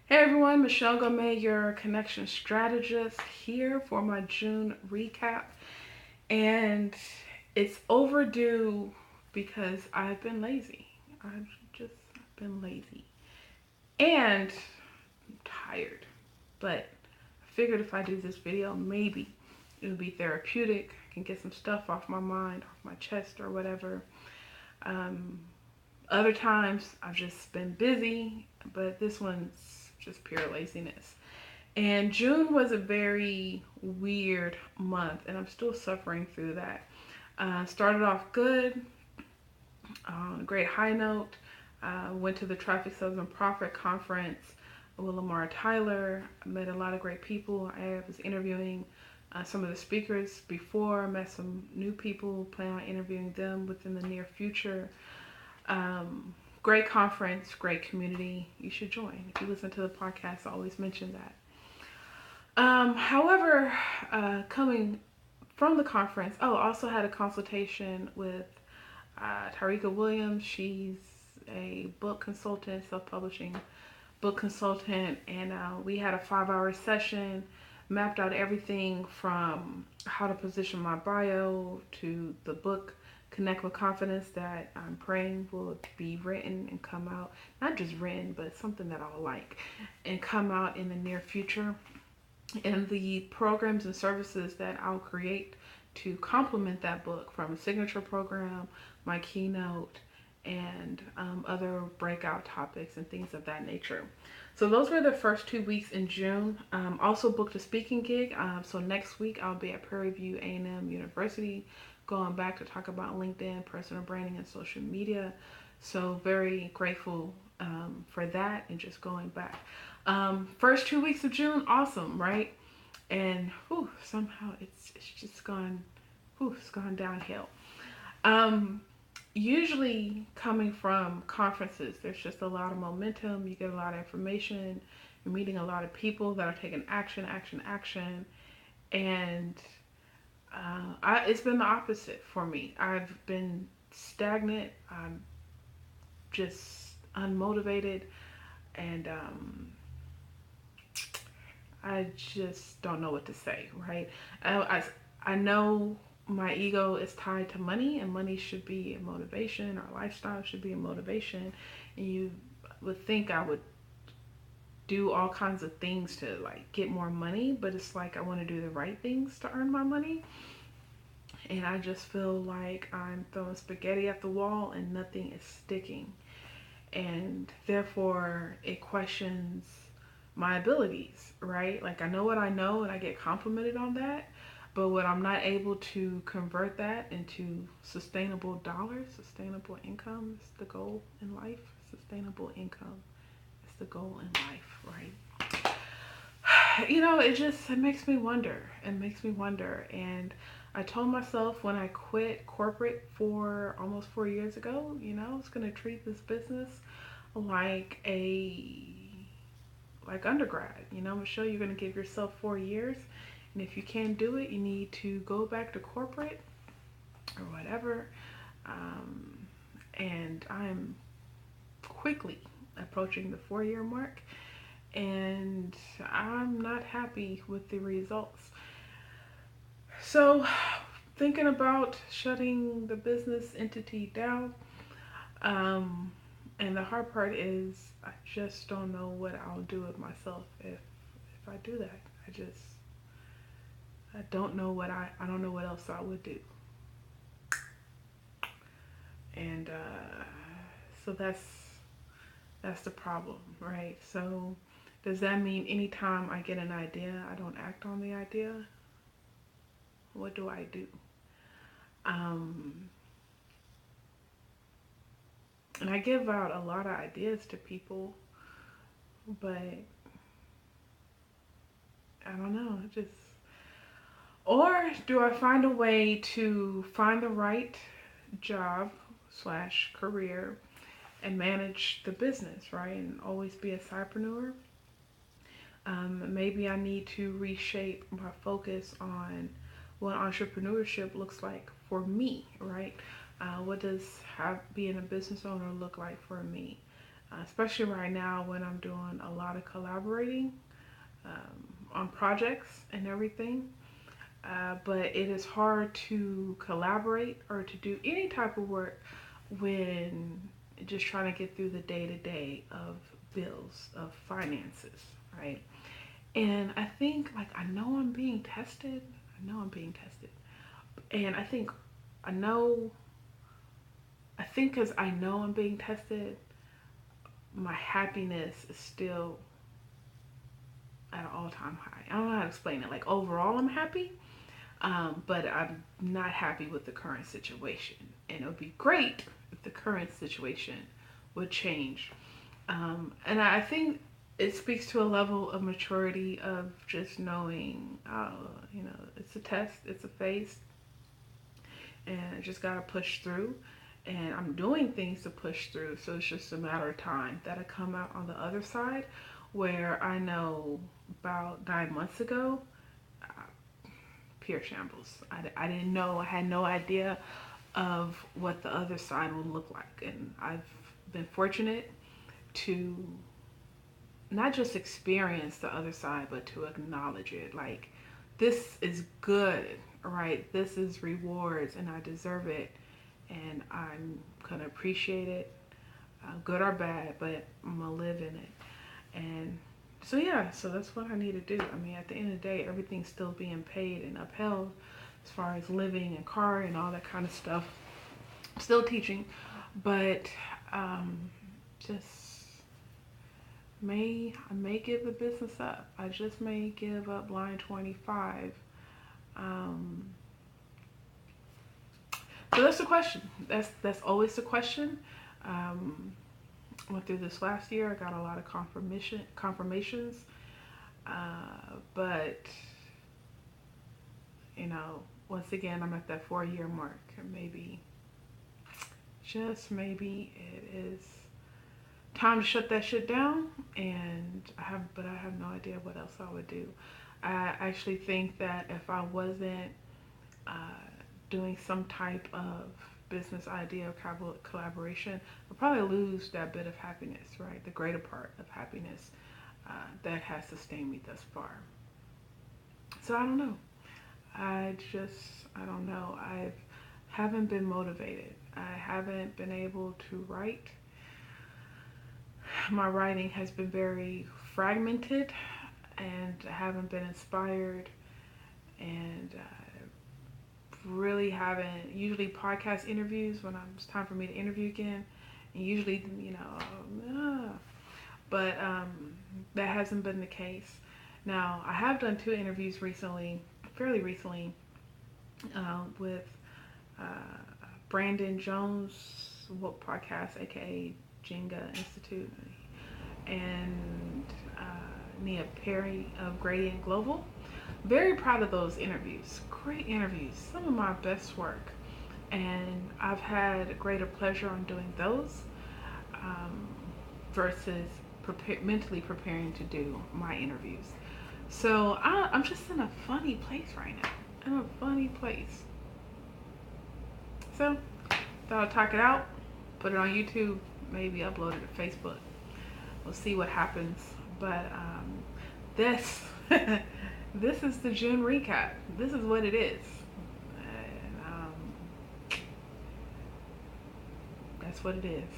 Hey everyone, Michelle Gomez, your connection strategist, here for my June recap. And it's overdue because I've been lazy. I've just been lazy and tired. But I figured if I do this video, maybe it would be therapeutic. I can get some stuff off my mind, off my chest, or whatever. Um, Other times I've just been busy, but this one's just pure laziness. And June was a very weird month, and I'm still suffering through that. Started off good, on a great high note. Went to the Traffic Salesman Profit Conference with Lamar Tyler. I met a lot of great people. I was interviewing some of the speakers before, met some new people, plan on interviewing them within the near future. Great conference, great community. You should join. If you listen to the podcast, I always mention that. However, coming from the conference, also had a consultation with Tarika Williams. She's a book consultant, self-publishing book consultant, and we had a 5-hour session, mapped out everything from how to position my bio to the book Connect with Confidence that I'm praying will be written and come out. Not just written, but something that I'll like and come out in the near future, and the programs and services that I'll create to complement that book, from a signature program, my keynote, and other breakout topics and things of that nature. So those were the first 2 weeks in June. Also booked a speaking gig. So next week I'll be at Prairie View A&M University, going back to talk about LinkedIn, personal branding, and social media. So very grateful for that, and just going back. First 2 weeks of June, awesome, right? And somehow it's just gone, it's gone downhill. Um, Usually coming from conferences, there's just a lot of momentum. You get a lot of information. You're meeting a lot of people that are taking action, action, action, and it's been the opposite for me. I've been stagnant. I'm just unmotivated, and I just don't know what to say, right? I know my ego is tied to money, and money should be a motivation, or lifestyle should be a motivation. And you would think I would do all kinds of things to like get more money, but it's like I want to do the right things to earn my money. And I just feel like I'm throwing spaghetti at the wall and nothing is sticking. And therefore, it questions my abilities, right? Like, I know what I know and I get complimented on that, but when I'm not able to convert that into sustainable dollars, sustainable income is the goal in life. Sustainable income is the goal in life, right? It makes me wonder. It makes me wonder. And I told myself when I quit corporate for almost 4 years ago, I was going to treat this business like like undergrad. Michelle, you're going to give yourself 4 years. And if you can't do it, you need to go back to corporate or whatever. And I'm quickly approaching the 4-year mark, and I'm not happy with the results. So, thinking about shutting the business entity down. And the hard part is I just don't know what I'll do with myself if I do that. I don't know I don't know what else I would do. And so that's the problem, right? So does that mean anytime I get an idea, I don't act on the idea? What do I do? And I give out a lot of ideas to people, but I don't know, or do I find a way to find the right job slash career and manage the business, right? And always be a sidepreneur. Maybe I need to reshape my focus on what entrepreneurship looks like for me, right? What does being a business owner look like for me? especially right now when I'm doing a lot of collaborating on projects and everything. But it is hard to collaborate or to do any type of work when just trying to get through the day to day of bills, of finances, right? And I think, like, I know I'm being tested. I know I'm being tested. And I know, I think because I know I'm being tested, my happiness is still at an all time high. I don't know how to explain it. Like, overall, I'm happy, but I'm not happy with the current situation. And it would be great if the current situation would change. And I think it speaks to a level of maturity of just knowing, it's a test, it's a phase, and I just gotta push through. And I'm doing things to push through, so it's just a matter of time that I come out on the other side, where I know about 9 months ago, pure shambles. I didn't know, I had no idea of what the other side would look like. And I've been fortunate to not just experience the other side, but to acknowledge it. Like, this is good, right? This is rewards, and I deserve it, and I'm gonna appreciate it, good or bad, but I'm gonna live in it. And so, yeah, so that's what I need to do. I mean, at the end of the day, everything's still being paid and upheld as far as living and car and all that kind of stuff. Still teaching, but just I may give the business up. I just may give up line 25. So that's the question. That's always the question. Went through this last year. I got a lot of confirmations, but once again, I'm at that 4-year mark, and maybe, just maybe, it is time to shut that shit down. And I have no idea what else I would do. I actually think that if I wasn't doing some type of business idea or collaboration, I'll probably lose that bit of happiness, right? The greater part of happiness that has sustained me thus far. So I don't know. I don't know. I haven't been motivated. I haven't been able to write. My writing has been very fragmented, and I haven't been inspired, and really haven't. Usually podcast interviews, when it's time for me to interview again, and usually, but that hasn't been the case. Now, I have done 2 interviews recently, fairly recently, with Brandon Jones, podcast, aka Jenga Institute, and Nia Perry of Gradient Global. Very proud of those interviews. Great interviews. Some of my best work. And I've had greater pleasure on doing those versus mentally preparing to do my interviews. So I'm just in a funny place right now. In a funny place. So thought I'd talk it out, put it on YouTube, maybe upload it to Facebook. We'll see what happens. But this this is the June recap. This is what it is. And that's what it is.